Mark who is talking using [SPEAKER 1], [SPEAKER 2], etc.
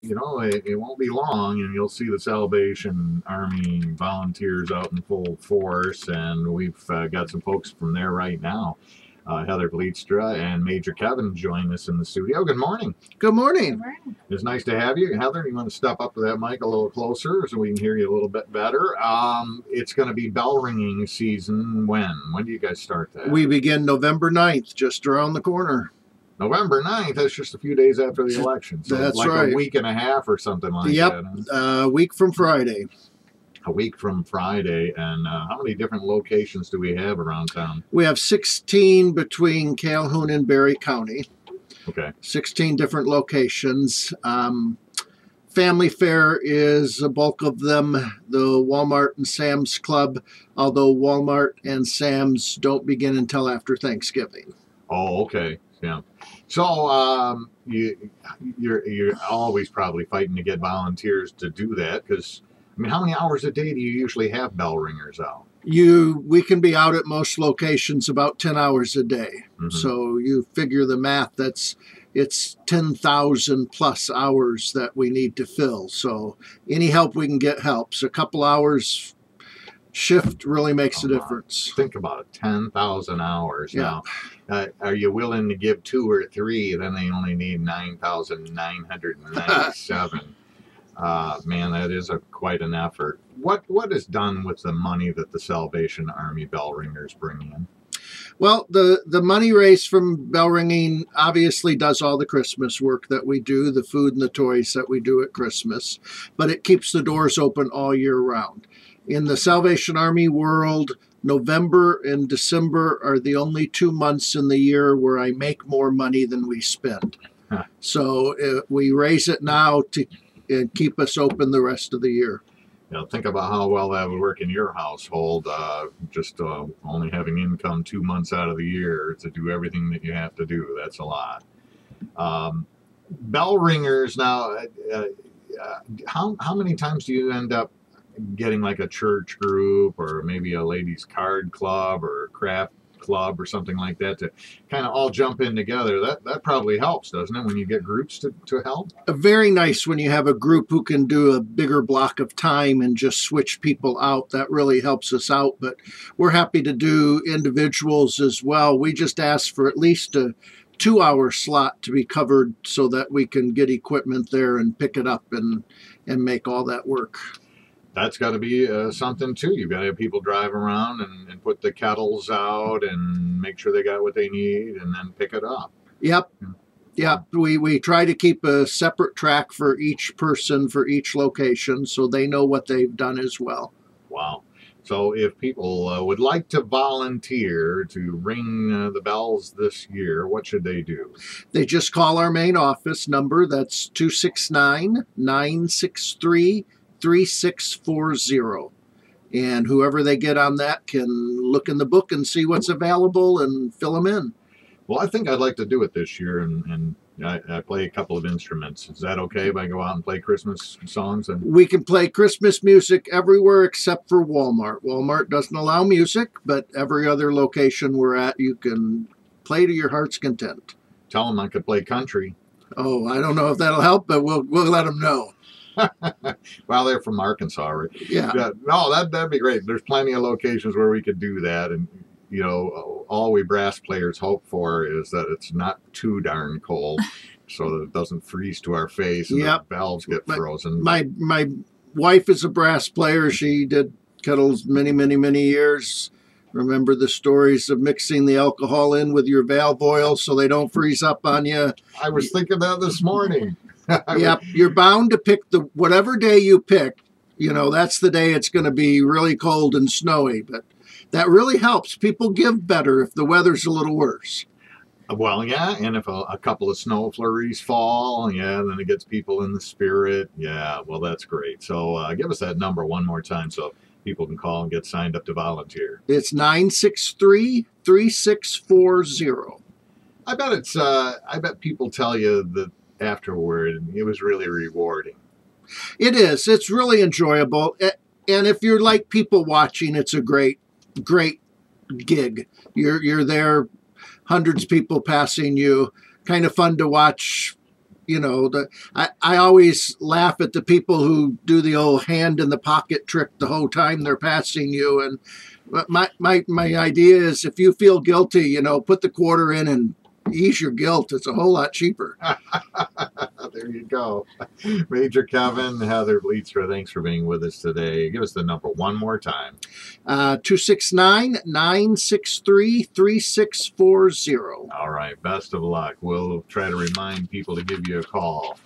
[SPEAKER 1] it won't be long, and you'll see the Salvation Army volunteers out in full force, and we've got some folks from there right now. Heather Bleedstra and Major Kevin join us in the studio. Good morning.
[SPEAKER 2] Good morning.
[SPEAKER 3] Good morning.
[SPEAKER 1] It's nice to have you. Heather, you want to step up to that mic a little closer so we can hear you a little bit better? It's going to be bell ringing season when? When do you guys start that?
[SPEAKER 2] We begin November 9th, just around the corner.
[SPEAKER 1] November 9th, that's just a few days after the election. So
[SPEAKER 2] That's
[SPEAKER 1] like
[SPEAKER 2] right.
[SPEAKER 1] A week and a half or something like
[SPEAKER 2] Yep,
[SPEAKER 1] that.
[SPEAKER 2] a week from Friday.
[SPEAKER 1] A week from Friday. And how many different locations do we have around town?
[SPEAKER 2] We have 16 between Calhoun and Berry County.
[SPEAKER 1] Okay.
[SPEAKER 2] 16 different locations. Family Fare is a bulk of them. The Walmart and Sam's Club, although Walmart and Sam's don't begin until after Thanksgiving.
[SPEAKER 1] Oh, okay. Yeah. So you're always probably fighting to get volunteers to do that because, I mean, how many hours a day do you usually have bell ringers out?
[SPEAKER 2] We can be out at most locations about 10 hours a day.
[SPEAKER 1] Mm-hmm.
[SPEAKER 2] So you figure the math, it's 10,000 plus hours that we need to fill. So any help we can get helps. A couple hours shift really makes a difference.
[SPEAKER 1] Think about it, 10,000 hours.
[SPEAKER 2] Yeah.
[SPEAKER 1] Now, are you willing to give 2 or 3? Then they only need 9,997. Man, that is quite an effort. What is done with the money that the Salvation Army bell ringers bring in?
[SPEAKER 2] Well, the money raised from bell ringing obviously does all the Christmas work that we do, the food and the toys that we do at Christmas, but it keeps the doors open all year round. In the Salvation Army world, November and December are the only 2 months in the year where I make more money than we spend.
[SPEAKER 1] Huh.
[SPEAKER 2] So we raise it now to keep us open the rest of the year.
[SPEAKER 1] Think about how well that would work in your household, just only having income 2 months out of the year to do everything that you have to do. That's a lot. Bell ringers now, how many times do you end up getting like a church group or maybe a ladies card club or a craft club or something like that to kind of all jump in together? That probably helps, doesn't it, when you get groups to help?
[SPEAKER 2] Very nice when you have a group who can do a bigger block of time and just switch people out. That really helps us out, but we're happy to do individuals as well. We just ask for at least a 2-hour slot to be covered so that we can get equipment there and pick it up and make all that work.
[SPEAKER 1] That's got to be something too. You've got to have people drive around and put the kettles out and make sure they got what they need and then pick it up.
[SPEAKER 2] Yep. Yep. We try to keep a separate track for each person for each location so they know what they've done as well.
[SPEAKER 1] Wow. So if people would like to volunteer to ring the bells this year, what should they do?
[SPEAKER 2] They just call our main office number. That's 269-963-3640, and whoever they get on that can look in the book and see what's available and fill them in.
[SPEAKER 1] Well, I think I'd like to do it this year, and I play a couple of instruments. Is that okay if I go out and play Christmas songs?
[SPEAKER 2] We can play Christmas music everywhere except for Walmart. Walmart doesn't allow music, but every other location we're at, you can play to your heart's content.
[SPEAKER 1] Tell them I could play country.
[SPEAKER 2] Oh, I don't know if that'll help, but we'll let them know.
[SPEAKER 1] Well, they're from Arkansas, right?
[SPEAKER 2] Yeah.
[SPEAKER 1] No, that'd be great. There's plenty of locations where we could do that, and all we brass players hope for is that it's not too darn cold, so that it doesn't freeze to our face and the valves get frozen.
[SPEAKER 2] My wife is a brass player. She did kettles many years. Remember the stories of mixing the alcohol in with your valve oil so they don't freeze up on you?
[SPEAKER 1] I was thinking that this morning.
[SPEAKER 2] Yep, you're bound to pick whatever day you pick. That's the day it's going to be really cold and snowy. But that really helps. People give better if the weather's a little worse.
[SPEAKER 1] Well, yeah, and if a couple of snow flurries fall, then it gets people in the spirit. Yeah, well, that's great. So give us that number one more time so people can call and get signed up to volunteer.
[SPEAKER 2] It's 963-3640.
[SPEAKER 1] I bet people tell you that afterward it was really rewarding.
[SPEAKER 2] It is. It's really enjoyable. And if you're like people watching, it's a great gig. You're there, hundreds of people passing you. Kind of fun to watch You know, I always laugh at the people who do the old hand in the pocket trick the whole time they're passing you. And my idea is, if you feel guilty, you know, put the quarter in and ease your guilt. It's a whole lot cheaper.
[SPEAKER 1] There you go. Major Kevin, Heather Bleedstra, thanks for being with us today. Give us the number one more time.
[SPEAKER 2] 269-963-3640.
[SPEAKER 1] All right. Best of luck. We'll try to remind people to give you a call.